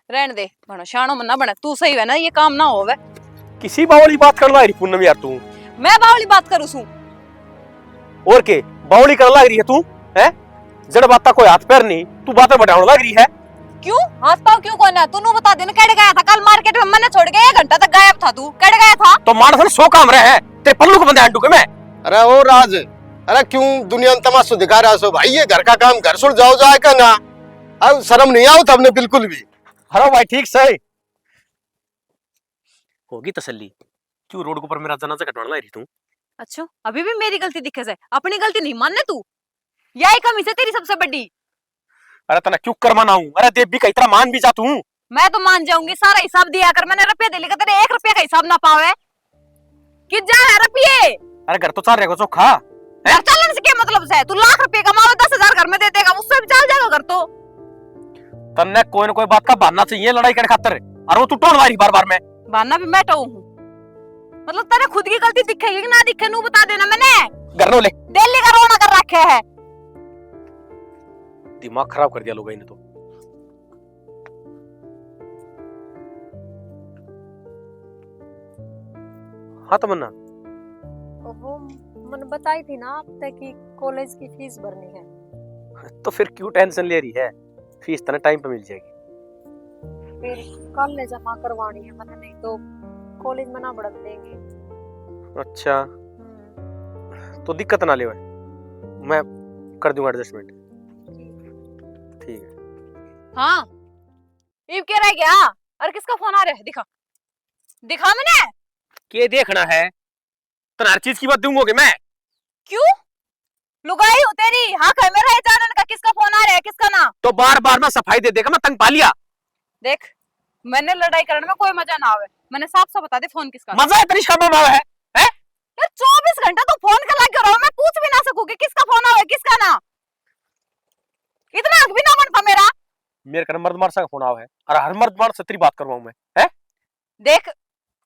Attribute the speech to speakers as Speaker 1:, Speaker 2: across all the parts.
Speaker 1: रहने दे बनो शानो मन्ना बने तू सही है ना ये काम ना होवे।
Speaker 2: किसी बावली बात कर ला रही पूनम यार तू।
Speaker 1: मैं बावली बात करूं सू
Speaker 2: और के बावली कर लग रही है तू है जड़ बात कोई हाथ पैर नहीं तू बातें बढ़ाने लग रही है।
Speaker 1: क्यों हाथ पाव क्यों कोना तू बता देना केड़े गया था कल मार्केट में मैंने छोड़ के 1 घंटा तक गायब था तू केड़े गया था
Speaker 2: तो मानसन 100 काम रहे है तेरे पल्लू को बंदे हड्डू के मैं।
Speaker 3: अरे ओ राज, अरे क्यों दुनिया में तमाशा दिखा रहा सो भाई? ये घर का काम घर सुल जाओ जाएगा ना। अब शर्म नहीं आओ तुमने बिल्कुल भी।
Speaker 2: अरे भाई ठीक सही होगी तसल्ली। क्यों रोड के ऊपर मेरा जनाजा कटवाने लाई रही तू?
Speaker 1: अच्छा अभी भी मेरी गलती दिखे से अपनी गलती नहीं मानने तू यही कमी से तेरी सबसे बड़ी।
Speaker 2: अरे तना क्यों कर मनाऊं? अरे देव भी का इतना मान भी जा तू।
Speaker 1: मैं तो मान जाऊंगी सारा हिसाब दिया कर मैंने रुपया दे लेगा तेरे 1 रुपया का हिसाब ना पावे कि जा है रुपये।
Speaker 2: अरे घर तो चल रहेगा चोखा
Speaker 1: घर चलने से क्या मतलब से तू लाख रुपए कमावे 10,000 घर में दे देगा उससे भी चल जाएगा घर तो।
Speaker 2: तन्ने कोई ना कोई बात का बहाना चाहिए लड़ाई करने खातर और वो तू टोन मारी बार बार में।
Speaker 1: बहाना भी मैं टोऊ हूं मतलब तेरे खुद की गलती दिखेगी कि ना दिखे नू बता देना मैंने।
Speaker 2: घर नो ले
Speaker 1: दिल्ली का रोना कर रखे है
Speaker 2: दिमाग खराब कर दिया लोगों ने तो। हाँ तमन्ना
Speaker 4: वो मैंने बताई थी ना आप तक कि कॉलेज की फीस भरनी है।
Speaker 2: तो फिर क्यों टेंशन ले रही है? फीस तना टाइम पे मिल जाएगी।
Speaker 4: फिर कल ले जमा करवानी है मैंने, नहीं तो कॉलेज में ना बढ़त देंगे।
Speaker 2: अच्छा तो दिक्कत ना ले मैं कर दूंगा एडजस्टमेंट। ठीक है।
Speaker 1: हाँ इब क्या रह गया और किसका फोन आ रहा है दिखा दिखा मैंने
Speaker 2: के देखना है तो हर चीज की बात दूंगा मैं।
Speaker 1: क्यों लुगाई हो तेरी हाँ कह मेरा है जानने का किसका फोन आ रहा है किसका ना।
Speaker 2: तो बार बार मैं सफाई दे देगा मैं तंग पा लिया।
Speaker 1: देख मैंने लड़ाई करने में कोई मजा ना आवे मैंने साफ साफ बता दे फोन किसका।
Speaker 2: मजा है तनिष्का में है
Speaker 1: यार 24 घंटा तो फोन का लग रहा मैं पूछ भी ना सकूंगी किसका फोन आवे किसका ना। इतना हक भी ना बनता मेरा।
Speaker 2: मेरे कर मर्द मार सा फोन आवा है और हर मर्द मार से तेरी बात करवाऊं मैं है।
Speaker 1: देख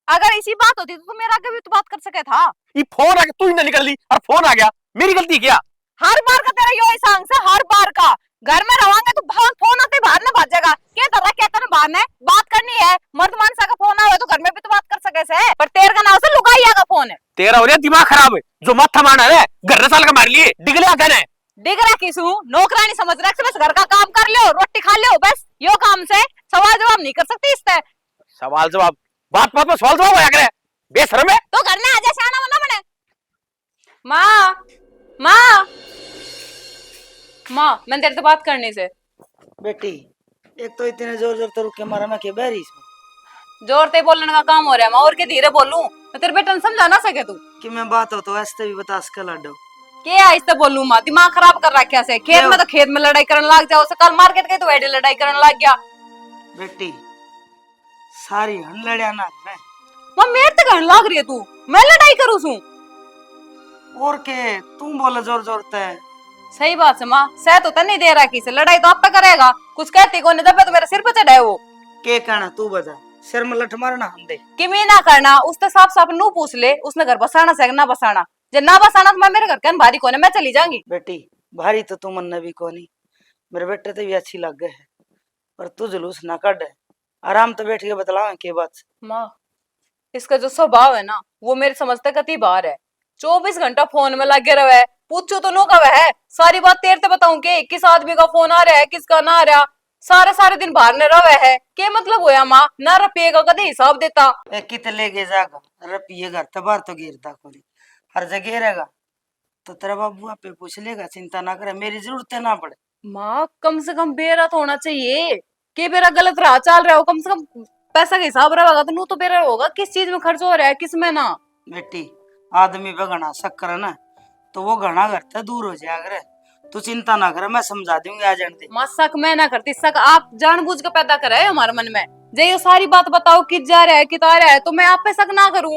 Speaker 1: अगर इसी बात होती तो मेरा आगे भी तो बात कर सके था।
Speaker 2: ये फोन आ गया तू ही ना निकल ली और फोन आ गया मेरी गलती क्या?
Speaker 1: हर बार का तेरा यो सांग से हर बार का घर में रहोगे तो फोन आते बाहर ना भाग जाएगा क्या तरह क्या करना बाहर में बात करनी है मर्द मानसा का फोन आवे तो घर में भी तो बात कर सके से पर तेर का नाम से लुगाइया का फोन है।
Speaker 2: तेरा हो रहा दिमाग खराब है जो माथा मारना है घर साल का मार लिए डिगले कहना है।
Speaker 1: डिगरा किसू नौकरानी समझ रहा है बस घर का काम कर लो रोटी खा लो बस यो काम से सवाल जवाब नहीं कर सकती इससे।
Speaker 2: सवाल जवाब बात बात में सवाल जवाब होया करे बेशरम है
Speaker 1: तो घर में आ जा शाना मना बने। माँ माँ माँ मैं तेरे से बात करने से।
Speaker 5: बेटी एक तो इतने जोर जोर तो रुक के मारा मैं के बैरी इसमें
Speaker 1: जोर से बोलने का काम हो रहा है माँ और के धीरे बोलूं मैं तेरे बेटा समझा ना सके तू
Speaker 5: कि मैं बात हो तो ऐसे भी बता सके लाडो
Speaker 1: के आहिस्ते बोलूं माँ दिमाग खराब कर रखा से खेत में तो खेत में लड़ाई करने लग जाओ से कल मार्केट गई तो वैडे लड़ाई करने लग गया।
Speaker 5: बेटी सारी हन लड़िया ना मैं
Speaker 1: माँ मेरे तो कहने लग रही है तू मैं लड़ाई करूं सू
Speaker 5: और के तुम बोले जोर जोर ते
Speaker 1: सही बात है माँ सह तो नहीं दे रहा किसे लड़ाई तो आप पे करेगा कुछ कहती को नहीं दबे तो मेरे सिर पे चढ़ाए वो
Speaker 5: के कहना तू बता सिर में लठ मारना हम दे
Speaker 1: कि मैं ना करना उससे साफ साफ नू पूछ ले उसने घर बसाना से ना बसाना जब ना बसाना तो मैं मेरे घर के भारी कोने मैं चली जाऊंगी।
Speaker 5: बेटी भारी तो तू मन भी को नहीं मेरे बेटे तो भी अच्छी लग गए है पर तू जुलूस ना कट आराम तो बैठ के बतला के बात।
Speaker 1: माँ इसका जो स्वभाव है ना वो मेरे समझते कति बार है 24 घंटा फोन में लगे रहे पूछो तो नो कब है सारी बात तेरे से बताऊं के किस आदमी का फोन आ रहा है किसका ना आ रहा सारे सारे दिन बाहर न रहे है क्या मतलब होया माँ ना रुपये का कदे हिसाब देता
Speaker 5: कित लेके जागा रुपये घर तो बाहर तो गिरता कोनी हर जगह रहेगा तो तेरा बाबू आप पूछ लेगा चिंता ना करे मेरी जरूरत ना पड़े।
Speaker 1: माँ कम से कम बेरा तो होना चाहिए कि बेरा गलत राह चल रहा हो कम से कम पैसा का हिसाब रहेगा तो नू तो बेरा होगा किस चीज में खर्च हो रहा है किस में ना।
Speaker 5: बेटी आदमी पे घना शक करे ना तो वो घना घर से दूर हो जाएगा तू चिंता ना करे मैं समझा दूंगी आ जाने दे।
Speaker 1: माँ शक मैं ना करती शक आप जानबूझ के पैदा कर रहे हो हमारे मन में जे ये सारी बात बताओ किस जा रहा है कित आ रहा है तो मैं आप पे शक ना करूं।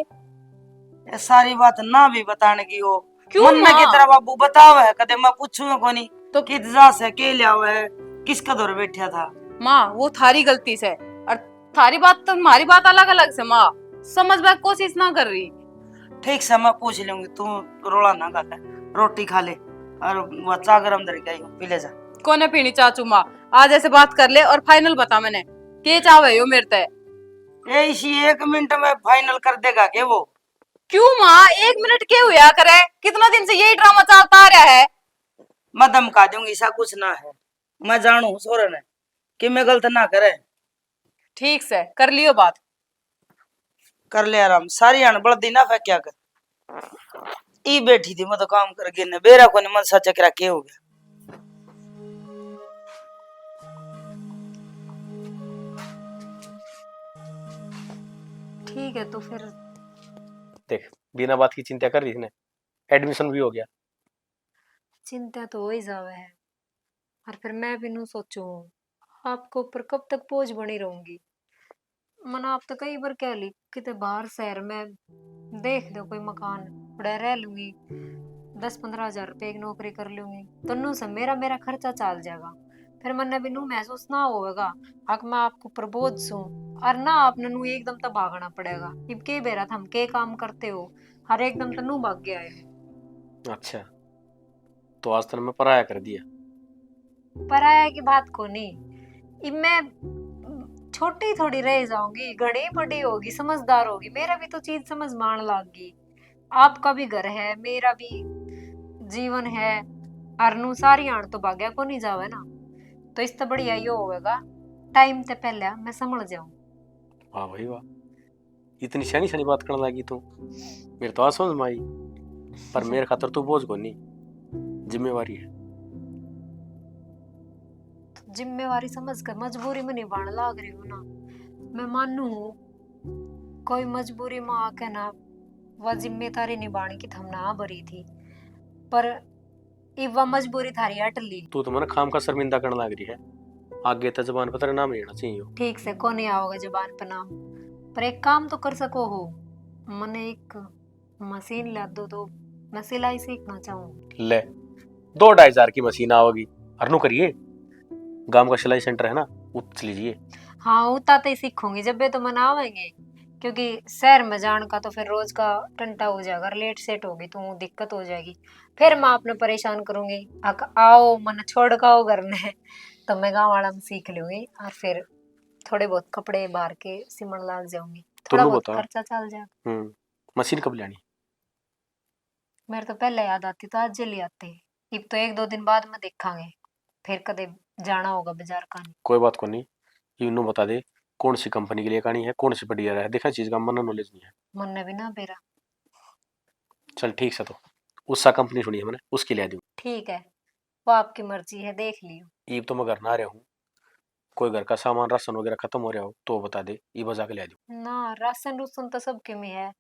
Speaker 5: ये सारी बात ना भी बताने की हो
Speaker 1: क्यों
Speaker 5: मन में की तरह बाबू बताओ है कदे मैं पूछूंगा कोनी
Speaker 1: तो
Speaker 5: कित जा से के लिया हुआ है किसका दौर बैठा था।
Speaker 1: माँ वो थारी गलती से और थारी बात तो हमारी बात अलग अलग से माँ समझ बात कोशिश ना कर रही।
Speaker 5: ठीक से मैं पूछ लूंगी तू रोला ना कर रोटी खा ले और वो चाय गरम दर के आई पी ले जा।
Speaker 1: कोने पीनी चाचू माँ आज ऐसे बात कर ले और फाइनल बता मैंने के चाहे हो मेरे ते?
Speaker 5: ये इसी 1 मिनट में फाइनल कर देगा के वो?
Speaker 1: क्यों माँ, 1 मिनट के हुआ करे? कितना दिन से यही ड्रामा चलता आ रहा है।
Speaker 5: मैं धमका दूंगी, ऐसा कुछ ना है। मैं जानू सोरन है कि मैं गलत ना करे।
Speaker 1: ठीक से कर लियो बात।
Speaker 5: कर ले आराम, सारी आन बड़दी ना फे क्या कर। ई बैठी थी मैं तो काम करके ने बेरा को ने मन सच करा के हो गया।
Speaker 4: ठीक है तो फिर
Speaker 2: देख, बिना बात की चिंता कर रही थी ना, एडमिशन भी हो गया।
Speaker 4: चिंता तो हो ही जावे है, और फिर मैं भी नू सोचू आपको ऊपर कब तक बोझ बनी रहूंगी। मना आप तो कई बार कह ली किते बाहर शहर में देख दो कोई मकान बड़ा रह लूंगी, 10-15 हजार रुपए की नौकरी कर लूंगी, तो नू से मेरा मेरा खर्चा चल जाएगा। फिर मैंने भी नू महसूस ना होगा हक मैं आपको ऊपर बोझ सू, और ना आपने नू एकदम तो भागना पड़ेगा। इब के बेरा हम के काम करते हो, हर एकदम तो नू भाग गया है।
Speaker 2: अच्छा, तो आज तक मैं पराया कर दिया।
Speaker 4: पराया की बात को नहीं, इब मैं छोटी थोड़ी रह जाऊंगी, घड़ी बड़ी होगी, समझदार होगी, मेरा भी तो चीज समझ मान लागी। आपका भी घर है, मेरा भी जीवन है, अरनू सारी आण तो भाग्या को नहीं जावे ना, तो इससे बढ़िया यो होगा टाइम ते पहले मैं समझ जाऊं।
Speaker 2: वाह भाई वाह, इतनी शनी शनी बात करने लगी तू। मेरे तो आज समझ में आई, पर मेरे खातर तू बोझ को नहीं, जिम्मेवारी है।
Speaker 4: जिम्मेवारी समझ कर मजबूरी में निभाने लाग रही हूँ ना। मैं मानू हूँ कोई मजबूरी में आके ना वह जिम्मेदारी निभाने की थमना भरी थी, पर इब वह मजबूरी थारी अट ली।
Speaker 2: तू तो मैंने खाम का शर्मिंदा करने लग रही है। आगे तो जबान पर तेरा नाम लेना चाहिए।
Speaker 4: ठीक से को नहीं आओगे जुबान पे नाम, पर एक काम तो कर सको हो। मने एक मशीन ला दो तो मैं सिलाई सीखना चाहूँ।
Speaker 2: ले, 2-2.5 हजार की मशीन आओगी, हरनू करिए। गांव का सिलाई सेंटर है ना, उठ लीजिए।
Speaker 4: हाँ उतना तो ही सीखूंगी जब भी तो मनावेंगे, क्योंकि शहर में जान का तो फिर रोज का टंटा हो जाएगा, लेट सेट होगी तो दिक्कत हो जाएगी। फिर मैं आपने परेशान करूंगी आओ मन छोड़ का आओ घर में, तो मैं गाँव वाला में सीख लूंगी और फिर थोड़े बहुत कपड़े बाहर के सिमण लाग जाऊंगी, थोड़ा
Speaker 2: तुम
Speaker 4: बहुत
Speaker 2: बताओ।
Speaker 4: खर्चा चल जाएगा।
Speaker 2: मशीन कब लानी?
Speaker 4: मेरे तो पहले याद आती तो आज जल्दी आती, अब तो 1-2 दिन बाद में देखांगे, फिर कदे जाना होगा बाजार का।
Speaker 2: कोई बात को नहीं, यूं बता दे कौन सी कंपनी के लिए कहानी है, कौन सी बढ़िया है। देखा चीज का मन नॉलेज नहीं है।
Speaker 4: मन ने भी ना बेरा।
Speaker 2: चल ठीक से, तो उसका कंपनी सुनी है मैंने, उसके लिए दूं।
Speaker 4: ठीक है, वो आपकी मर्जी है, देख लियो।
Speaker 2: ईब तो मैं घर ना रहा हूँ, कोई घर का सामान राशन वगैरह खत्म हो रहा हो तो बता दे, ई बजा के ले दूं।
Speaker 4: ना राशन रूसन तो सबके में है,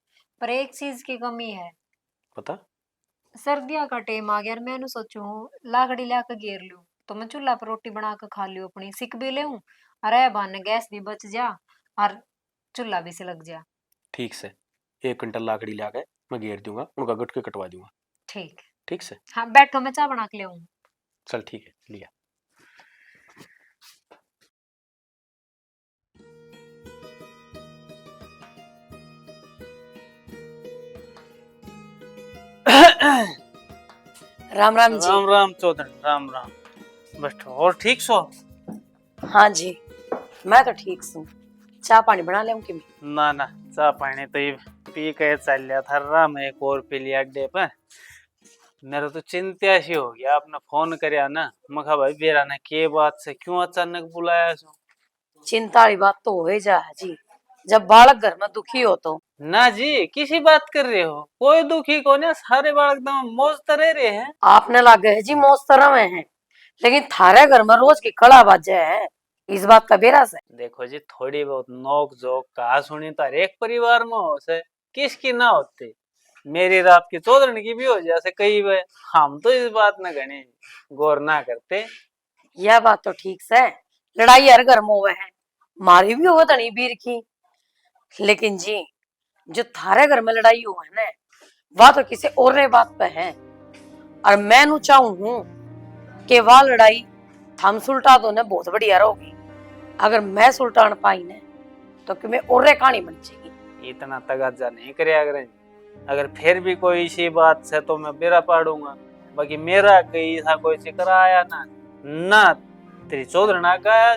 Speaker 4: पर एक चीज की कमी है।
Speaker 2: पता?
Speaker 4: सर्दियों का टाइम आ गया और मैंने सोचू लाकड़ी लाकर घेर लूं, तो मैं चूल्हा पर रोटी बना कर खा लियो, अपनी सिक भी ले अरे बहाने गैस भी बच जा और चूल्हा भी सिलक जा।
Speaker 2: ठीक से 1 क्विंटल लाकड़ी ला के मैं घेर दूंगा, उनका गटके कटवा दूंगा।
Speaker 4: ठीक।
Speaker 2: ठीक से?
Speaker 4: हाँ बैठो, मैं चाय बना के ले आऊं।
Speaker 2: चल ठीक है, लिया।
Speaker 5: राम राम जी।
Speaker 6: राम राम चौधरी, राम राम। बैठो। और ठीक सो?
Speaker 5: हाँ जी, मैं तो ठीक हूँ। चाय पानी बना ले कि
Speaker 6: ना ना, चाह पानी तो ये पी के चल लिया था। राम एक और पी लिया अड्डे पर। मेरा तो चिंता सी हो गया, आपने फोन करया ना, मैं कहा भाई बेरा ने के बात से क्यों अचानक बुलाया सो?
Speaker 5: चिंता वाली बात तो हो ही जा है जी, जब बालक घर में दुखी हो तो।
Speaker 6: ना जी, किसी बात कर रहे हो? कोई दुखी को ना, सारे बालक एकदम मौज तो रह रहे हैं।
Speaker 5: आपने लागे है जी मौज तरह में है, लेकिन थारे घर में रोज की कड़ा बाजे है, इस बात का बेरा से।
Speaker 6: देखो जी, थोड़ी बहुत नोक जोक कहा सुनी तो हर एक परिवार में हो से, किसकी ना होती। मेरी रात की चौधरी की भी हो जैसे कई बार। हम तो इस बात में घने गौर ना करते।
Speaker 5: यह बात तो ठीक से, लड़ाई हर घर में हुए है, मारी भी हुआ तनी बीर की, लेकिन जी जो थारे घर में लड़ाई हुआ है ना, वह तो किसी और ने बात पे है। और मैं नु चाहूं हूं कि वह लड़ाई थम सुलटा दो ने बहुत बढ़िया रहोगी। अगर मैं सुलटान पाई ने तो कि मैं और कहानी बन जाएगी।
Speaker 6: इतना तगाजा नहीं करया करें। अगर फिर भी कोई इसी बात से तो मैं बेरा पाड़ूंगा। बाकी मेरा कहीं ऐसा कोई जिक्र आया ना, ना तेरी चौधरी ना कहा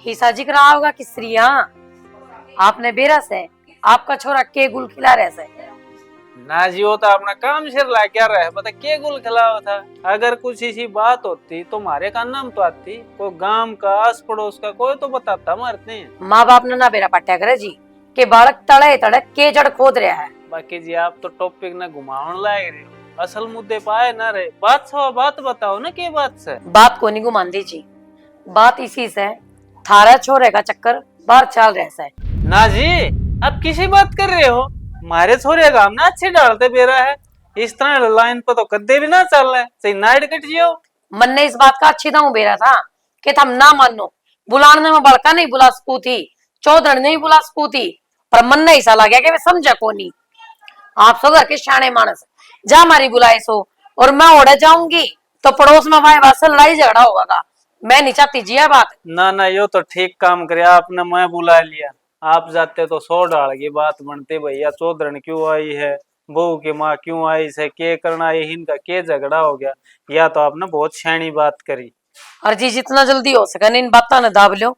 Speaker 5: हिस्सा जिक रहा होगा कि स्त्रियां आपने बेरा से आपका छोरा के गुल खिला रहे से।
Speaker 6: ना जी वो तो अपना काम सिर ला क्या रहे पता के गुल खिलावा था। अगर कुछ ऐसी बात होती तो मारे का नाम तो आती, कोई गांव का आस पड़ोस का कोई तो बताता मरते हैं।
Speaker 5: माँ बाप ने ना बेरा पट्या करे जी के बालक तड़े तड़े के जड़ खोद रहा है।
Speaker 6: बाकी जी आप तो टॉपिक ना घुमावन लाग रहे हो, असल मुद्दे पाए ना रहे। बात सवा बात बताओ ना के बात से।
Speaker 5: बात को नहीं घुमांदी जी, बात इसी से थारा छोरे का चक्कर बाहर चल रहा है।
Speaker 6: ना जी आप किसी बात कर रहे हो, मारे छोरे का हम ना अच्छे डालते बेरा है, इस तरह लाइन पर तो कद्दे भी ना चल रहा है, सही नाइट कट जियो।
Speaker 5: मन ने इस बात का अच्छी दाऊ बेरा था कि थम ना मानो, बुलाने में बड़का नहीं बुला सकू थी, चौधर नहीं बुला सकू थी, पर मन ने ऐसा लगा कि वे समझा को नहीं। आप सो घर के शाने मानस जा मारी बुलाए सो और मैं ओढ़े जाऊंगी तो पड़ोस में भाई वास लड़ाई झगड़ा होगा। मैं नहीं चाहती जी बात।
Speaker 6: ना ना यो तो ठीक काम करे आपने, मैं बुला लिया, आप जाते तो 100 डाल की बात बनते भैया चौधरन क्यों आई है, बहू की माँ क्यों आई से, के करना आई, इनका के झगड़ा हो गया। या तो आपने बहुत शैनी बात करी।
Speaker 5: और जी जितना जल्दी हो सके इन बातों ने दाब लो,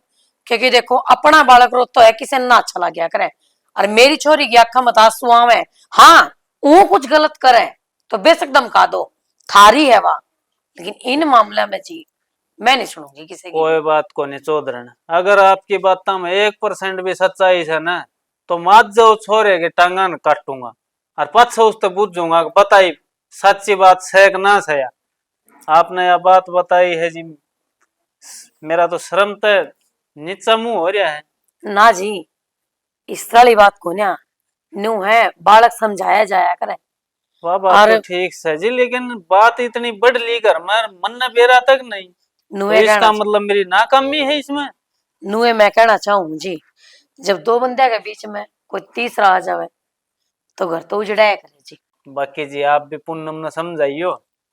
Speaker 5: क्योंकि देखो अपना बालक रो तो है किसी ने ना अच्छा लग गया करे, और मेरी छोरी की आंखा मत आंसू आवे, हाँ वो कुछ गलत करे तो बेशक धमका दो, थारी है वह, लेकिन इन मामले में जी मैं नहीं सुनूंगी किसी की।
Speaker 6: कोई बात को नहीं चौधरन, अगर आपकी बातों में 1% भी सच्चाई है ना तो मात जाओ छोरे के टांगा न काटूंगा और पद से उससे पूछूंगा बताई सच्ची बात है कि ना सया। आपने यह बात बताई है जी, मेरा तो शर्म तो नीचा मुंह हो रहा है।
Speaker 5: ना जी इस वाली बात को ना न्यू है बालक समझाया जाया करे।
Speaker 6: वह बात तो ठीक है जी, लेकिन बात इतनी बढ़ ली घर में मन न बेरा तक नहीं, तो
Speaker 5: नुए
Speaker 6: इसका मतलब मेरी नाकामी है इसमें।
Speaker 5: नुए मैं कहना चाहूँ जी, जब दो बंदे के बीच में कोई तीसरा आ जावे तो घर तो उजड़ाया करे जी।
Speaker 6: बाकी जी आप भी पूनम न समझाइयो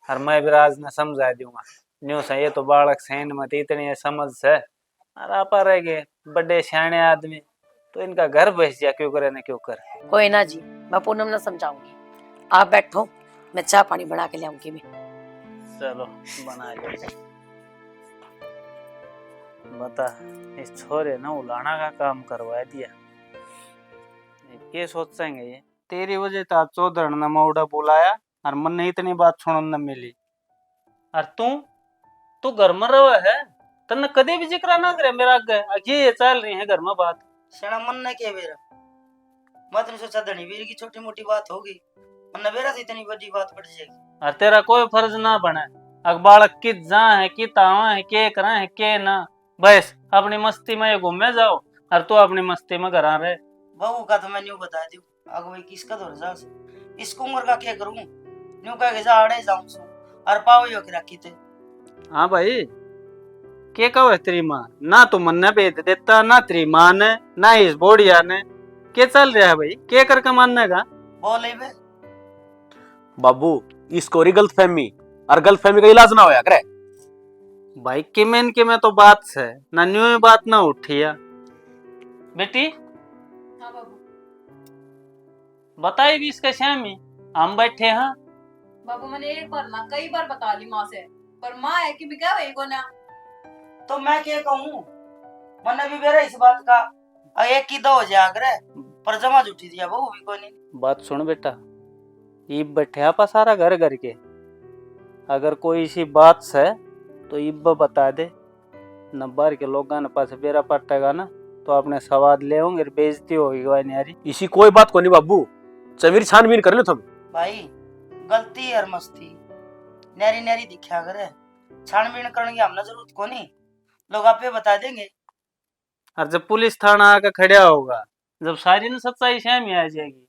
Speaker 6: और मैं भी राज न समझा दूंगा। न्यू से ये तो बालक सहन मत इतनी समझ से, और आप रह गए बड़े सियाने आदमी, तो इनका घर बस जा क्यों करे न क्यों करे।
Speaker 5: कोई ना जी मैं पूनम न समझाऊंगी, आप बैठो मैं चाय पानी बना के ले आऊंगी। मैं
Speaker 6: चलो बना लो। बता इस छोरे ने उलाना का काम करवा दिया, ये सोचेंगे ये तेरी वजह तो आज चौधर ने मौड़ा बुलाया और मन ने इतनी बात सुनने न मिली। और तू घर में रहा है, तन्ने कदे भी जिक्र ना करे मेरा आगे, ये चल रही है घर में बात।
Speaker 7: सेना मन ने के बेरा मत नहीं सोचा धनी वीर की छोटी मोटी बात होगी, मन बेरा से इतनी बड़ी बात बढ़ जाएगी।
Speaker 6: और तेरा कोई फर्ज ना बने, बालक कित जा है कि तावा है के करा है के ना, बस अपनी मस्ती में ये घूमे जाओ और तू अपनी मस्ती में घर आ रहे।
Speaker 7: बहू का तो मैं न्यू बता दूं, अग भाई किसका दौर जा इसको उम्र का क्या करूं, न्यू कह के जा अड़े जाऊं सो और पाओ यो के रखी थे।
Speaker 6: हाँ भाई के कहो है तेरी माँ, ना तू मन ने भेज देता ना तेरी माँ ने ना इस बोड़िया ने, के चल रहा है भाई के करके मानने का।
Speaker 7: बोले बे
Speaker 2: बाबू इसको गलत फहमी और गलत फहमी का इलाज ना होया करे।
Speaker 6: भाई के में तो बात है ना, न्यू बात ना उठिया। बेटी
Speaker 1: हाँ बाबू।
Speaker 6: बताई भी इसके श्यामी हम बैठे हैं।
Speaker 1: बाबू मैंने एक बार ना कई बार बता ली माँ से, पर माँ है कि भी क्या वही को ना।
Speaker 7: तो मैं क्या कहूं, मन भी बेरा इस बात का एक की दो हो जाया करे, पर जमा जुटी दिया बहू भी कोई नहीं।
Speaker 6: बात सुन बेटा, ईब बैठे आपा सारा घर घर के, अगर कोई इसी बात से तो ईब बता दे, न बाहर के लोग न पास बेरा पटेगा ना तो अपने सवाद ले होंगे बेइज्जती होगी न्यारी।
Speaker 2: इसी कोई बात को नहीं बाबू, चमेरी छानबीन कर लो तुम।
Speaker 7: भाई गलती और मस्ती नैरी नैरी दिखा करे, छानबीन करने की हमने जरूरत को नहीं, लोग आपे बता देंगे।
Speaker 6: और जब पुलिस थाना आकर खड़ा होगा, जब सारी न सच्चाई सामने आ जाएगी,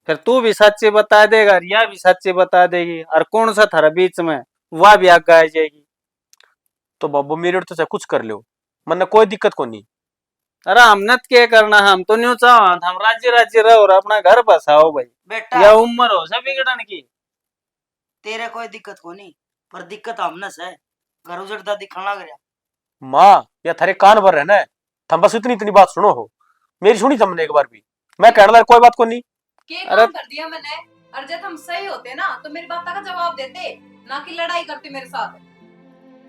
Speaker 6: फिर तू भी सच्ची बता देगा, रिया भी सच्ची बता देगी, और कौन सा थारा बीच में वह भी आगे आ जाएगी।
Speaker 2: तो बाबू मेरे तो चाहे कुछ कर लो, मन कोई दिक्कत को नहीं।
Speaker 6: अरे हमने क्या करना, हम तो न्यू चाह हम राज्य राज्य रहो और अपना घर बसाओ भाई,
Speaker 7: बेटा
Speaker 6: या उम्र हो सब बिगड़न की।
Speaker 7: तेरे कोई दिक्कत को नहीं, पर दिक्कत हमने से घर उजड़ता दिखाना गया।
Speaker 2: माँ या थारे कान भर रहना है, थम बस इतनी इतनी बात सुनो हो, मेरी सुनी तुमने एक बार भी, मैं कहने लगा कोई बात को नहीं।
Speaker 1: के
Speaker 6: अरे
Speaker 1: काम कर दिया मैंने, और जब हम सही होते ना तो मेरी बात का जवाब देते, ना कि लड़ाई करते मेरे साथ।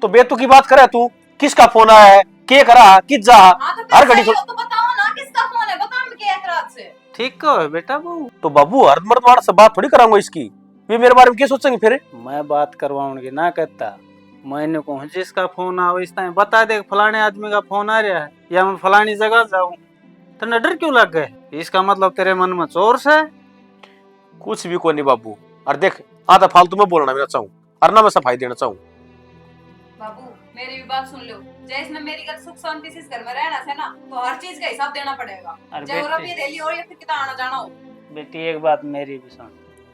Speaker 2: तो बेतु की बात करे तू, किसका फोन आया है, के करा, किस जा,
Speaker 1: हाँ तो
Speaker 2: हर
Speaker 1: फिर
Speaker 2: घड़ी
Speaker 1: सही हो तो बताओ ना किसका फोन है, बताओ मैं क्या एतराज से।
Speaker 6: ठीक कहो बेटा बहू।
Speaker 2: तो बाबू हर मर्द वाला से बात थोड़ी कराऊंगा इसकी, वे मेरे बारे में क्या सोचेंगे फिर।
Speaker 6: मैं बात करवाऊंगी ना कहता, मैंने कहूँ जिसका फोन आओ इस टाइम बता दे फलाने आदमी का फोन आ रहा है या मैं फलानी जगह जाऊं, तो न डर क्यों लग गए? इसका मतलब तेरे मन में चोर है।
Speaker 2: कुछ भी कोई नहीं बाबू, और देख आधा फालतू में बोलना भी ना चाहूँ और ना मैं सफाई देना चाहूँ।
Speaker 1: बाबू मेरी भी बात सुन लो, जैसे ना मेरी सुख शांति से इस घर में रहना है ना, तो हर चीज का हिसाब देना पड़ेगा,
Speaker 6: अरे
Speaker 1: चाहे वो
Speaker 6: बेटी।
Speaker 1: रुपये दे ली हो या फिर कितना आना जाना हो।
Speaker 6: बेटी एक बात मेरी भी सुन,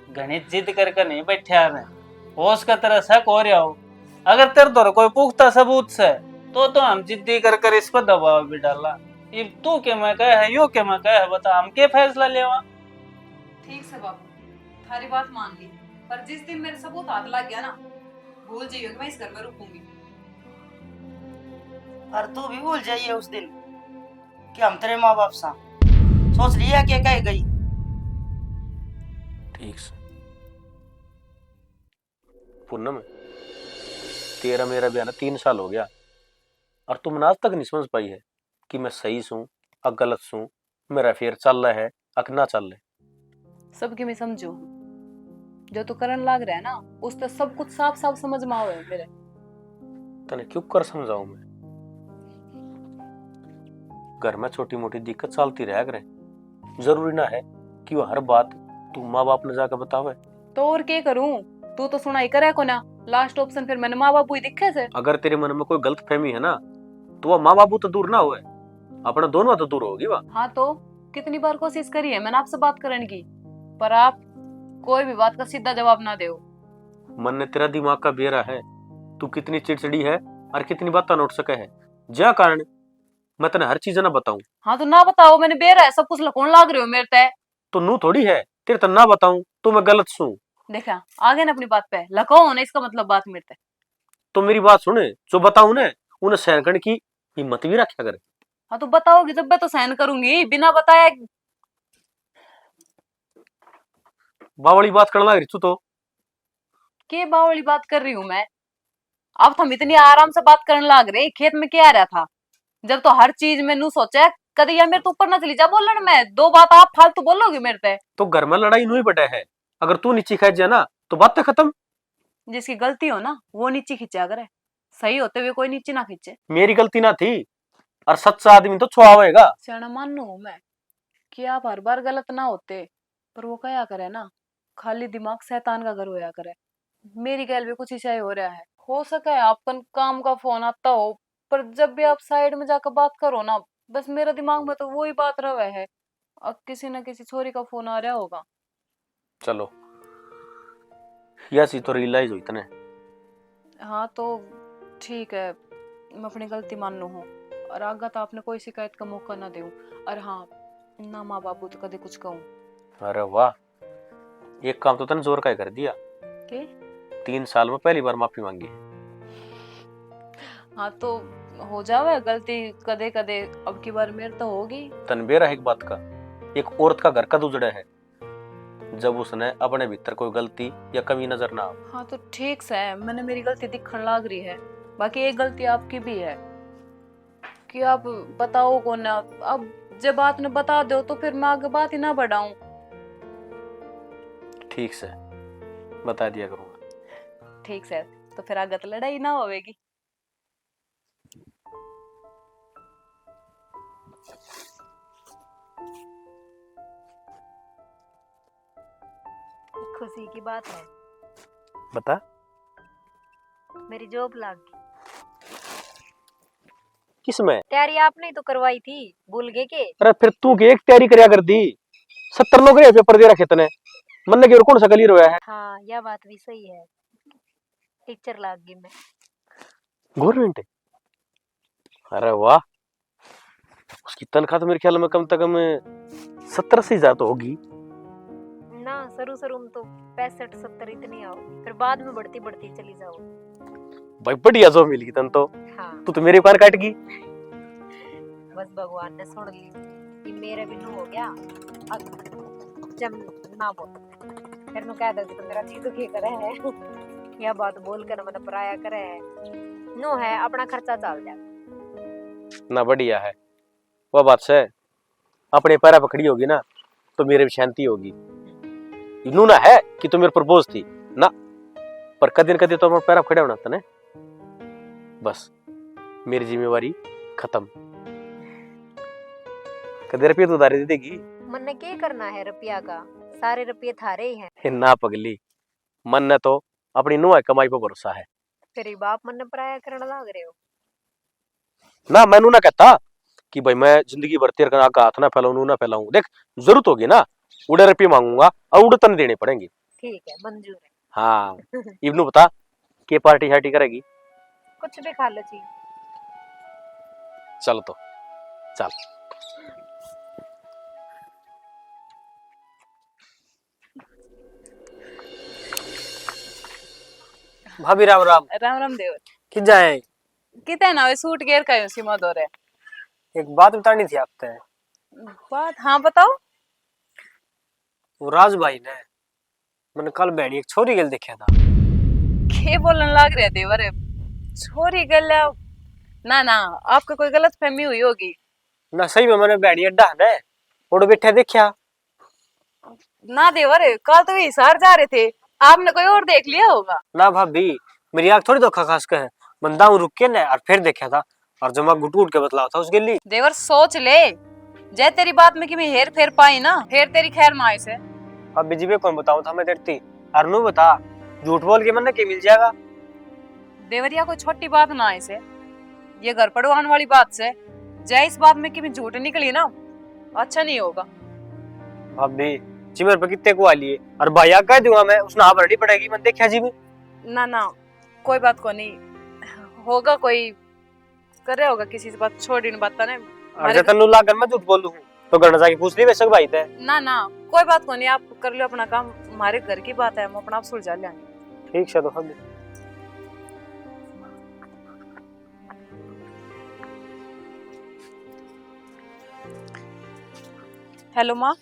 Speaker 6: गणित जिद करके नहीं बैठा मैं, होश का तरह शक हो रहा हो। अगर तेरे तो कोई पुख्ता सबूत से तो हम जिद्दी कर कर इस पर दबाव भी डाला। ये तू के मैं कह है, यो के मैं कह है, बता हम के फैसला लेवा।
Speaker 1: ठीक से बाबू, थारी बात मान ली, पर जिस दिन मेरे सबूत हाथ लग गया ना, भूल जाइए कि मैं इस घर में रुकूंगी।
Speaker 7: और तू भी भूल जाइए उस दिन कि हम तेरे माँ बाप सा सोच लिया क्या कह गई।
Speaker 2: ठीक से पूनम, तेरा मेरा ब्याह ना 3 साल हो गया और तुम आज तक नहीं समझ पाई है कि मैं सही सूं अ गलत सूं, मेरा अफेयर चल रहा है अक ना चल रहा।
Speaker 1: सबके मैं समझू, जो तू करन लाग रहा है ना, उस तो सब कुछ साफ साफ समझ में आवे मेरे।
Speaker 2: तने क्यों कर समझाऊं मैं, घर में छोटी मोटी दिक्कत चलती रह करे, जरूरी ना है कि वो हर बात तू माँ बाप ने जाकर बतावे।
Speaker 1: तो और क्या करूं, तू तो सुनाई करे को ना, लास्ट ऑप्शन फिर मैंने माँ बाप ही दिखे से।
Speaker 2: अगर तेरे मन में कोई गलत फहमी है ना, तो वह माँ बाबू तो दूर ना हुए, अपना दोनों तो दूर होगी वह।
Speaker 1: हाँ तो कितनी बार कोशिश करी है मैंने आपसे बात करने की, पर आप कोई भी बात का सीधा जवाब ना दो।
Speaker 2: मन ने तेरा दिमाग का बेरा है, तू कितनी चिड़चिड़ी है और कितनी बात नोट सके है, जा कारण मैं तने हर चीज ना बताऊं।
Speaker 1: हाँ तो ना बताओ, मैंने बेरा है, सब कुछ लकोन लाग रहे हो मेरे तय।
Speaker 2: तो नू थोड़ी है तेरे तन ना बताऊं तो मैं गलत सूं।
Speaker 1: देखा आगे ना अपनी बात पे लको ना, इसका मतलब बात मेरे तय।
Speaker 2: तो मेरी बात सुने, जो बताऊं ने उन्हें सहन करने की हिम्मत भी रखा करे।
Speaker 1: हाँ तो बताओगी जब मैं तो सहन करूंगी, बिना बताया
Speaker 2: बावली बात करने लग रही तू तो।
Speaker 1: के बावली बात कर रही हूँ मैं? अब हम इतनी आराम से बात करने लग रहे, खेत में क्या आ रहा था, जब तो हर चीज मैनू सोचा कभी या मेरे तो ऊपर ना चली जा बोलन में, दो बात आप फालतू बोलोगे मेरे पे।
Speaker 2: तो घर में लड़ाई नहीं बटा है, अगर तू नीचे खींच जाए ना तो बात तो खत्म।
Speaker 1: जिसकी गलती हो ना वो नीचे खींचा करे, सही होते हुए कोई नीचे ना खींचे।
Speaker 2: मेरी गलती ना थी, और सच्चा आदमी तो छुआवेगा।
Speaker 1: सियाना मानू हूं मैं कि आप हर बार गलत ना होते, पर वो कया करे ना, खाली दिमाग शैतान का घर होया करे। मेरी गैल भी कुछ ऐसा ही हो रहा है। हो सका है आपकन काम का फोन आता हो, पर जब भी आप साइड में जाकर बात करो ना, बस मेरे दिमाग में तो वही बात रहा है, अब किसी न किसी छोरी का फोन आ रहा होगा।
Speaker 2: चलो यह चीज तो रियलाइज हुई तने।
Speaker 1: हाँ तो ठीक है, मैं अपनी गलती मान लू हूँ, और आगे तो आपने कोई शिकायत का मौका ना दूं, और हाँ ना माँ बाबू तो कभी कुछ कहूँ।
Speaker 2: अरे वाह, एक काम तो तने जोर का ही कर दिया
Speaker 1: के
Speaker 2: 3 साल में पहली बार माफी मांगी।
Speaker 1: हाँ तो हो जावे गलती कदे कदे, अब की बार मेरे तो होगी।
Speaker 2: तनबेरा है एक बात का, एक औरत का घर कद उजड़ा है जब उसने अपने भीतर कोई गलती या कमी नजर ना आए।
Speaker 1: हाँ तो ठीक से मैंने मेरी गलती दिखने लग रही है, बाकी एक गलती आपकी भी है कि आप बताओ को ना, अब जब बात ने बता दो तो फिर मैं आगे बात ही ना बढ़ाऊं।
Speaker 2: ठीक से बता दिया करूंगा।
Speaker 1: ठीक से, तो फिर आगे तो लड़ाई ना होवेगी।
Speaker 4: खुशी की बात है,
Speaker 2: बता।
Speaker 4: मेरी जॉब लग गई।
Speaker 2: किसमें?
Speaker 4: तैयारी आपने ही तो करवाई थी, भूल गए के?
Speaker 2: अरे फिर तू के एक तैयारी करया कर दी, 70 लोग रहे पेपर दे रखे तने, मन ने कौन सा गली रोया है।
Speaker 4: हाँ यह बात भी सही है, टीचर लग गई मैं।
Speaker 2: गवर्नमेंट? अरे वाह, उसकी तनख्वाह तो मेरे ख्याल में कम से कम 70-80 हजार तो होगी
Speaker 4: ना। शुरू में तो 65-70 इतनी आओ, फिर बाद में बढ़ती बढ़ती चली जाओ।
Speaker 2: भाई बढ़िया जो मिल गई तन तो।
Speaker 4: हाँ
Speaker 2: तू तो मेरी कार काट गई।
Speaker 4: बस भगवान ने सुन ली कि मेरे बिनु हो गया, अब जब ना बोल फिर मैं कह दूंगी तो मेरा जी दुखी करे है। यह बात बोल कर मतलब पराया करे है। नो है अपना खर्चा चल जाए।
Speaker 2: ना बढ़िया है वो बात से अपने पैरा पर खड़ी होगी ना तो मेरे भी शांति होगी। नू ना है कि तू मेरे पर बोझ थी ना, पर कदी न कदी तो मैं पैरा पर खड़े होना था ने। बस मेरी जिम्मेवारी खत्म। कदे रुपये तो उधारी दे देगी?
Speaker 4: मन ने क्या करना है रुपया का, सारे रुपये थारे ही हैं।
Speaker 2: ना पगली, मन ने तो अपनी नुआ कमाई पर भरोसा है।
Speaker 4: फिर बाप मन ने पराया करने लग रहे हो।
Speaker 2: ना मैं नू ना कहता कि भाई मैं जिंदगी भर तेरे का हाथ ना फैलाऊं, नू ना फैलाऊं। देख जरूरत होगी ना उड़े रुपये मांगूंगा और उड़े तन देने पड़ेंगे।
Speaker 4: ठीक है मंजूर है।
Speaker 2: हाँ इब्नू बता के पार्टी शार्टी करेगी?
Speaker 4: कुछ भी खा लो जी।
Speaker 2: चल तो चल।
Speaker 8: भाभी राम राम।
Speaker 1: राम राम देवर।
Speaker 8: कि जाए
Speaker 1: कितने ना वे सूट गेर का सीमा दो रे।
Speaker 8: एक बात बतानी थी आपसे।
Speaker 1: बात हाँ बताओ।
Speaker 8: वो राज भाई ने मैंने कल बैठी एक छोरी गल देखा था।
Speaker 1: के बोलने लग रहे देवर है छोरी गल? ना ना आपका कोई गलत फहमी हुई होगी।
Speaker 8: ना सही में मैंने बैठी अड्डा है और बैठा देखा।
Speaker 1: ना देवर है कल तो हिसार जा रहे थे, आपने कोई और देख लिया होगा।
Speaker 8: ना भाभी मेरी आंख थोड़ी धोखा खास के है, बंदा रुक के ना और फिर देखा था और जब मैं घुट के बतलाव था उस गली।
Speaker 1: देवर सोच ले, जय तेरी बात में कि मैं हेर फेर पाई ना फिर तेरी खैर ना आई से।
Speaker 8: अब बीजी में कौन बताऊं था मैं तेरती और नू बता झूठ बोल के मन के मिल जाएगा।
Speaker 1: देवरिया कोई छोटी बात ना आई से, ये घर पड़वान वाली बात से जय इस बात में कि मैं झूठ निकली ना अच्छा नहीं होगा।
Speaker 8: भाभी जी मेरे पे कितने को आली है और भैया कह दूंगा मैं उसने हाँ भरनी पड़ेगी। मैं देखा जी में
Speaker 1: ना ना कोई बात को नहीं होगा, कोई करे होगा किसी से बात, छोड़ इन बात ने।
Speaker 8: और तन्नू ला कर मैं झूठ बोल दूं तो घर जाके पूछ ली वैसे भाई थे।
Speaker 1: ना ना कोई बात को नहीं, आप कर लो अपना काम, हमारे घर की बात है, हम अपना आप सुलझा लेंगे।
Speaker 8: ठीक है तो भाभी।
Speaker 1: हेलो माँ।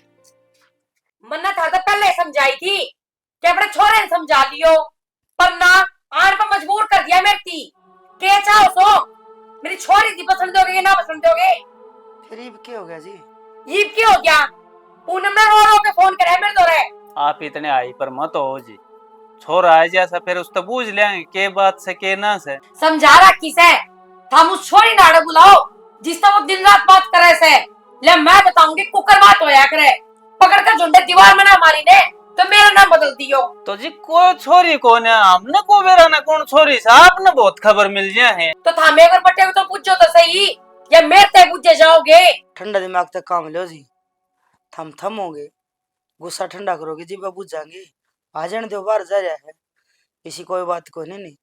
Speaker 5: मन्ना था तो पहले समझाई थी कि अपने छोरे ने समझा लियो, पर ना आन पर मजबूर कर दिया मेरी थी। के चाहो सो मेरी छोरी थी, पसंद दोगे ना पसंद दोगे?
Speaker 7: फिर ये क्या हो गया जी?
Speaker 5: ये क्या हो गया? पूनम ने रो रो के फोन करे मेरे दौरे।
Speaker 6: आप इतने आई पर मत हो जी, छोरा आ जैसा फिर उस तो बूझ लेंगे के बात से के ना से।
Speaker 5: समझा रखी से हम उस छोरी नाड़े बुलाओ जिससे वो दिन रात बात करे से। ले मैं बताऊंगी कुकर बात होया करे, पकड़ कर झुंडे दीवार में ना मारी ने तो मेरा नाम बदल दियो।
Speaker 6: तो जी कोई छोरी कौन है? हमने को बेरा ना कौन छोरी से आपने बहुत खबर मिल गया है।
Speaker 5: तो थामे अगर बटे हुए तो पूछो तो सही, या मेरे ते पूछे जाओगे?
Speaker 7: ठंडा दिमाग तक काम लो जी। थम होगे, गुस्सा ठंडा करोगे जी बुझ जाएंगे। आ जाने दो, बाहर जा रहा है, इसी कोई बात को नहीं।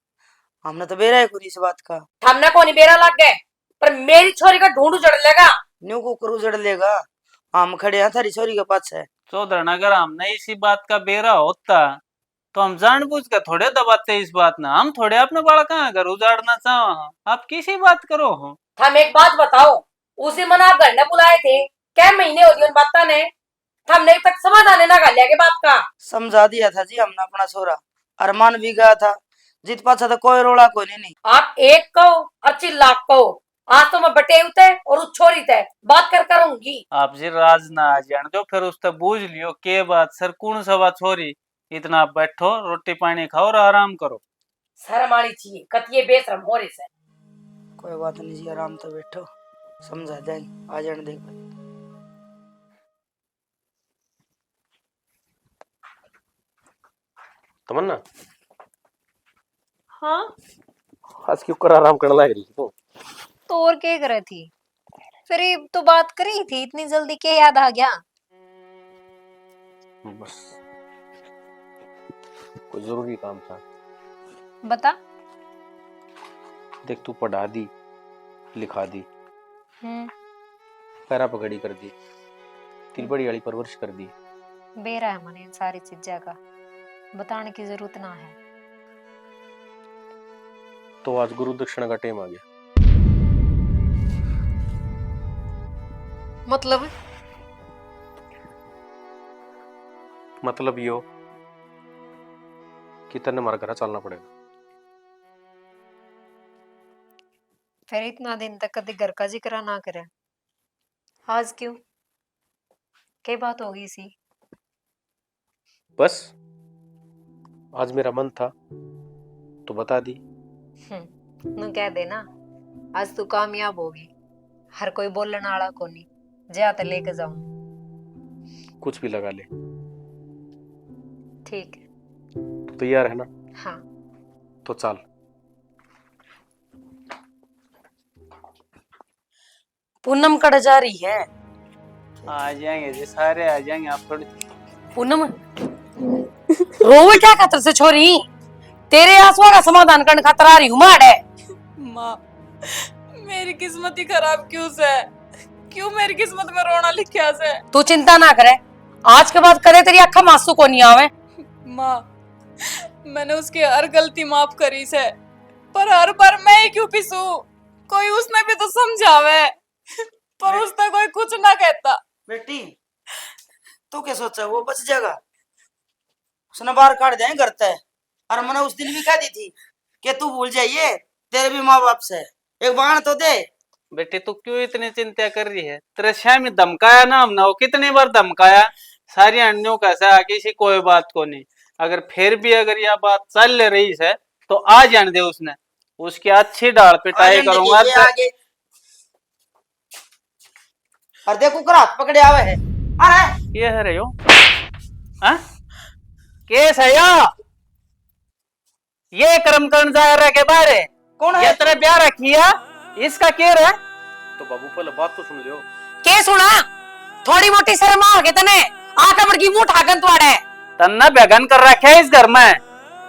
Speaker 7: हमने तो बेरा है कोई इस बात का।
Speaker 5: हमने को नहीं बेरा लग गए, पर मेरी छोरी का ढूंढ उजड़ लेगा।
Speaker 7: न्यू को कर उजड़ लेगा, हम खड़े हैं थारी छोरी के पास है।
Speaker 6: चौधरी अगर हमने इसी बात का बेरा होता तो हम जानबूझ कर थोड़े दबाते इस बात ना, हम थोड़े अपने बालक घर उजाड़ना चाहो। आप किसी बात करो हो।
Speaker 5: हम एक बात बताओ, उसी मन आप घर ने बुलाए थे, क्या महीने हो गए उन बातों ने? हमने तक समाधान ना कर लिया के बात का।
Speaker 7: समझा दिया था जी हमने अपना छोरा, अरमान भी गया था, जित पाछा तो कोई रोड़ा कोई नहीं।
Speaker 5: आप एक कहो और चिल्ला कहो, आज तो मैं बटे उते और उस छोरी ते बात कर करूंगी।
Speaker 6: आप जी राज ना आ जान दो, फिर उस तक बूझ लियो के बात सर कौन सवा छोरी। इतना बैठो रोटी पानी खाओ और आराम करो।
Speaker 5: शर्म आनी चाहिए, कतिये बेशरम हो रही से।
Speaker 7: कोई बात नहीं जी, आराम तो बैठो, समझा जाएंगे, आ जाने देख।
Speaker 2: तमन्ना
Speaker 4: हाँ
Speaker 2: आज क्यों कर आराम करने लग रही
Speaker 4: तो और क्या कर रही थी? फिर ये तो बात करी थी, इतनी जल्दी क्या याद आ गया?
Speaker 2: बस कोई जरूरी काम था।
Speaker 4: बता।
Speaker 2: देख तू पढ़ा दी, लिखा दी, पैरा पकड़ी कर दी, तेरी बड़ी वाली परवरिश कर दी।
Speaker 4: बेरा है मने इन सारी चीजें का बताने की जरूरत ना है।
Speaker 2: तो आज गुरु दक्षिणा का टाइम आ गया। मतलब यो कि तन्ने हमारा घर चलना पड़ेगा।
Speaker 4: फिर इतना दिन तक कभी घर का जिक्र ना करे, आज क्यों? क्या बात होगी सी?
Speaker 2: बस आज मेरा मन था तो बता दी।
Speaker 4: नू कह देना आज तू कामयाब होगी, हर कोई बोलने वाला को नहीं, जा तो लेके जाऊं।
Speaker 2: कुछ भी लगा ले।
Speaker 4: ठीक है।
Speaker 2: तू तैयार है ना?
Speaker 4: हाँ।
Speaker 2: तो चल।
Speaker 5: पूनम कड़ जा रही है।
Speaker 6: आ जाएंगे जी, सारे आ जाएंगे, आप थोड़ी।
Speaker 5: पूनम रोवे क्या खतर से छोरी, तेरे आंसुओं का समाधान करने खातर आ रही हूँ माड़े।
Speaker 1: माँ, मेरी किस्मत ही खराब क्यों से? क्यों मेरी किस्मत में रोना लिखा से?
Speaker 5: तू चिंता ना करे, आज के बाद करे तेरी अखा मासू को नहीं आवे।
Speaker 1: माँ, मैंने उसकी हर गलती माफ करी से, पर हर बार मैं ही क्यों पिसू? कोई उसने भी तो समझावे, पर उसने कोई कुछ ना कहता।
Speaker 7: बेटी तू क्या सोचा वो बच जाएगा? उसने बाहर काट दिया घर तय। और मैंने उस दिन भी कह दी थी कि तू भूल जाइए तेरे भी माँ बाप से, एक बाण तो दे।
Speaker 6: बेटे तू क्यों इतनी चिंता कर रही है? तेरे श्याम धमकाया ना हमने, वो कितनी बार धमकाया, सारी अन्यों कैसे आके किसी कोई बात को नहीं। अगर फिर भी अगर यह बात चल रही है तो आ जाने दे, उसने उसकी अच्छी डाल पिटाई करूंगा।
Speaker 7: आगे और देखो कर हाथ पकड़े आवे है। अरे
Speaker 6: ये है रे यो, हाँ? केस है यो, ये कर्म कर्ण जा रहा के बारे
Speaker 7: कौन
Speaker 6: ये
Speaker 7: है?
Speaker 6: तेरे ब्याह रखिया, इसका केर है।
Speaker 2: तो बाबू पहले बात तो सुन लियो।
Speaker 5: के सुना, थोड़ी मोटी शर्म आ गई तने, आका बड़की मुंह ठाकन तुआड़े।
Speaker 6: तन्ना बेगन कर रखा है इस घर में,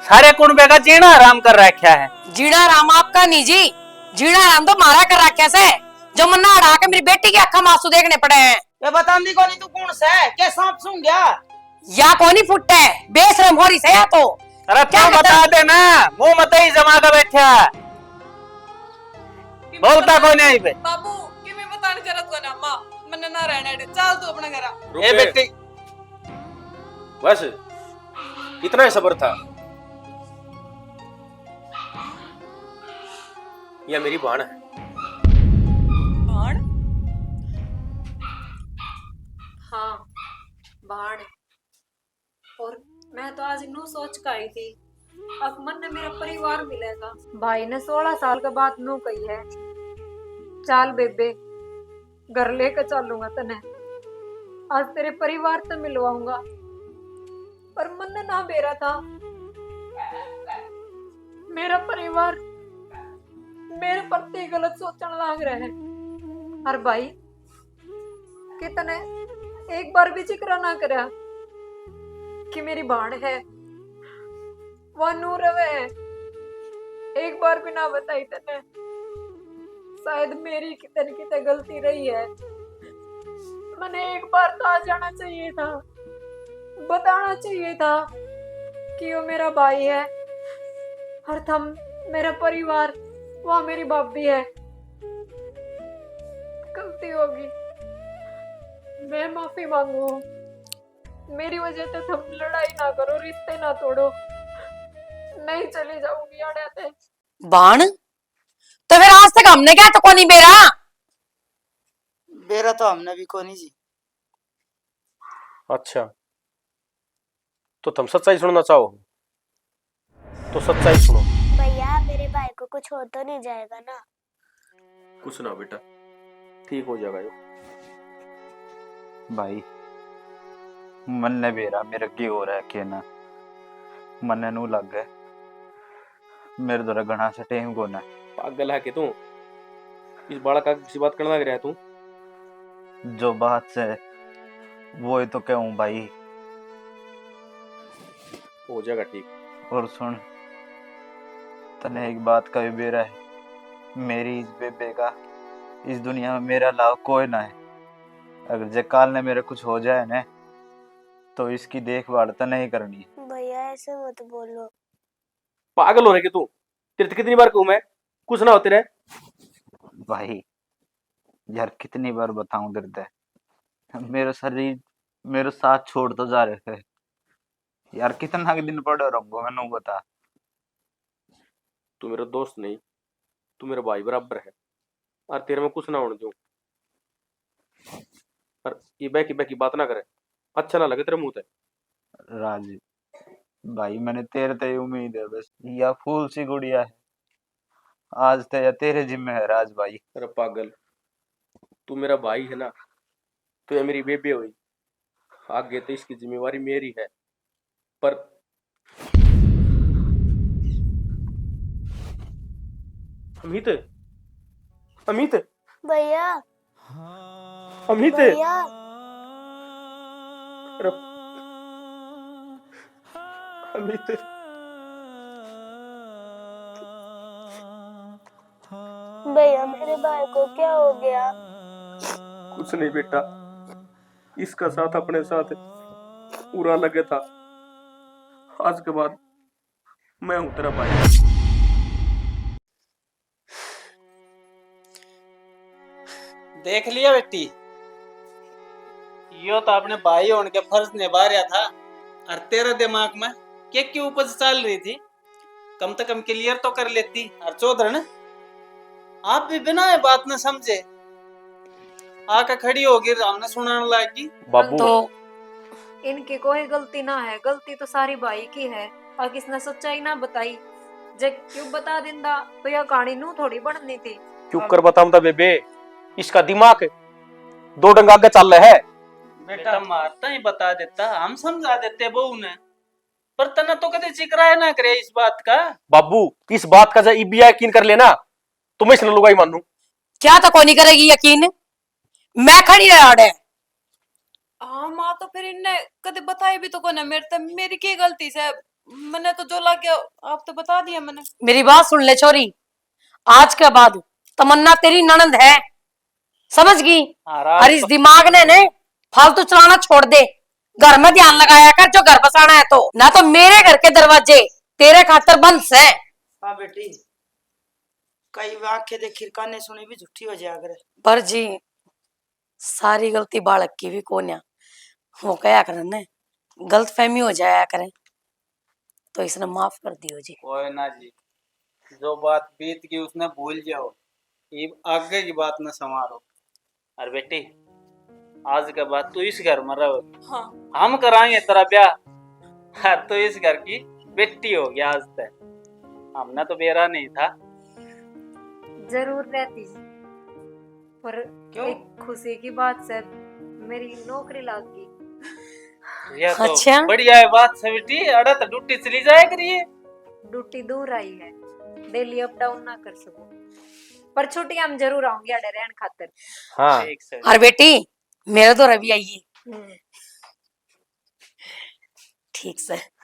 Speaker 6: सारे कुंबे का जीना आराम कर रखा है।
Speaker 5: जीना राम आपका नहीं जी, जीना राम तो मारा कर रखा से, जो मन्ना अड़ा के मेरी बेटी की अखा मासू देखने पड़े हैं।
Speaker 7: ये बतांदी कोनी तू कौन सा है? क्या सांप सूंघ गया?
Speaker 5: या कोनी फुट्टे बेशरम होरी से या तो
Speaker 6: अरे
Speaker 5: क्या
Speaker 6: तू बता देना, मुंह मत ही जमा कर बैठा, बोलता कौन है पे?
Speaker 1: बाबू कि मैं बताने जरूरत को ना माँ, मैंने ना रहना दे, चल तू अपना घर।
Speaker 6: ए बेटी
Speaker 2: बस इतना ही सब्र था। यह मेरी बाण है।
Speaker 1: बाण?
Speaker 4: हाँ बाण है। और मैं तो आज नू सोच कर आई थी, अब मन ने मेरा परिवार मिलेगा। भाई ने 16 साल के बाद नू कही है, चाल बेबे घर लेकर चलूंगा तने, आज तेरे परिवार से मिलवाऊंगा। पर मन ने ना बेरा था, मेरा परिवार मेरे प्रति गलत सोचने लग रहे हैं। और भाई कितने एक बार भी जिक्र ना करा कि मेरी बाण है, वह नू रवे है, एक बार भी ना बताई तने। शायद मेरी कितने कितने गलती रही है, मैंने एक बार तो आ जाना चाहिए था, बताना चाहिए था कि वो मेरा भाई है और थम मेरा परिवार, वह मेरी भाभी है। गलती होगी, मैं माफी मांगू। मेरी वजह से तुम लड़ाई ना करो, रिश्ते ना तोड़ो, नहीं चली जाऊंगी आड़े ते।
Speaker 5: बाण तो फिर आज तक हमने क्या तो कोनी बेरा?
Speaker 7: बेरा तो हमने भी कोनी जी।
Speaker 2: अच्छा तो तुम सच्चाई सुनना चाहो तो सच्चाई सुनो।
Speaker 9: भैया मेरे भाई को कुछ हो तो नहीं जाएगा ना?
Speaker 2: कुछ ना बेटा, ठीक हो जाएगा यो।
Speaker 10: भाई मन ने बेरा मेरे की हो रहा है के ना, मन नू लग गए मेरे द्वारा घना से टेम को ना।
Speaker 2: पागल है कि तू? इस बालक का किसी बात करना लग रहा है तू?
Speaker 10: जो बात से वो ही तो कहूँ भाई।
Speaker 2: हो जाएगा ठीक।
Speaker 10: और सुन, तने एक बात का भी बेरा है, मेरी इस बेबे का इस दुनिया में मेरा लाभ कोई ना है। अगर जे काल ने मेरे कुछ हो जाए ना तो इसकी देखभाल तो नहीं करनी।
Speaker 9: भैया ऐसे मत बोलो।
Speaker 2: पागल हो रहे कि तू? तेरे कितनी बार कहूं मैं कुछ ना होते रहे?
Speaker 10: भाई यार कितनी बार बताऊं दर्द, मेरा शरीर मेरे साथ छोड़ तो जा रहे थे यार, कितना के दिन पड़े रहूंगा मैंने बता।
Speaker 2: तू मेरा दोस्त नहीं, तू मेरा भाई बराबर है। और तेरे में कुछ ना होने दूं। और ये बैकी बात ना करे, अच्छा ना लगे तेरे मुंह ते।
Speaker 10: राजीव भाई, मैंने तेरे ते ही उम्मीद है बस, या फूल सी गुड़िया है, आज ते या तेरे जिम्मे है राज भाई।
Speaker 2: अरे पागल, तू मेरा भाई है ना, तो ये मेरी बेबी हुई, आगे तो इसकी जिम्मेवारी मेरी है। पर अमित, अमित,
Speaker 9: भैया
Speaker 2: अमित,
Speaker 9: भैया
Speaker 2: अरे अमित,
Speaker 9: भैया मेरे भाई को क्या हो गया?
Speaker 2: कुछ नहीं बेटा, इसका साथ अपने साथ पूरा लगे था। आज के बाद मैं हूं तेरा भाई।
Speaker 6: देख लिया बेटी, यो तो अपने भाई होने के फर्ज निभा रहा था, और तेरे दिमाग में क्या की उपज चल रही थी, कम से कम क्लियर तो कर लेती। और चौधरी आप भी बिना ये बात न समझे आके खड़ी होगी, हमने सुनाने लगी।
Speaker 2: बाबू
Speaker 5: तो
Speaker 4: इनकी कोई गलती ना है, गलती तो सारी भाई की है। और किसने सच्चाई ना बताई, जब क्यों बता दिंदा तो यह कहानी नू थोड़ी बननी थी।
Speaker 2: क्यों कर बताऊं बेबे, इसका दिमाग दो डंगा आगे चल रहा है।
Speaker 6: बेटा मारता ही बता देता, हम समझा देते बहू ने, पर तना तो कदे जिक्र ना करे इस बात का।
Speaker 2: बाबू इस बात का जब ईबीआई यकीन कर लेना तो मैं इसने लुगाई मानू।
Speaker 5: क्या तो कोनी करेगी यकीन, मैं खड़ी रहा।
Speaker 1: हाँ माँ, तो फिर इनने कदे बताई भी तो को ना, मेरी की गलती से, मैंने तो जो लग गया आप तो बता दिया मैंने।
Speaker 5: मेरी बात सुन ले छोरी, आज के बाद तमन्ना तेरी ननद है, समझ गई? और इस दिमाग ने फालतू चलाना छोड़ दे, घर में ध्यान लगाया कर, जो घर बसाना है तो, ना तो मेरे घर के दरवाजे तेरे खातर बंद है।
Speaker 7: हाँ बेटी, कई आंखें देखी काने सुनी भी झूठी हो जाया करे।
Speaker 5: पर जी सारी गलती बालक की भी कोन्या वो कया करे ने, गलत फहमी हो जाया करे, तो इसने माफ कर दियो जी।
Speaker 6: कोई ना जी, जो बात बीत गई उसने भूल जाओ, ये आगे की बात न संवारो। और बेटी आज के बाद तू इस घर में रहो,
Speaker 1: हाँ
Speaker 6: हम कराएंगे तेरा ब्याह, तो इस घर की बेटी हो गया आज तक, हमने तो बेरा नहीं था।
Speaker 4: जरूर रहती, पर
Speaker 6: क्यों?
Speaker 4: एक खुशी की बात से मेरी नौकरी लग गई।
Speaker 6: ये तो
Speaker 5: अच्छा?
Speaker 6: बढ़िया है बात से बेटी, अड़ा तो ड्यूटी चली जाए करिए।
Speaker 4: ड्यूटी दूर आई है, डेली अप डाउन ना कर सकूं, पर छुट्टियां हम जरूर आऊंगी अड़े रहन खातिर।
Speaker 2: हाँ
Speaker 6: ठीक से
Speaker 5: और बेटी मेरे तो रवि आइए, ठीक से।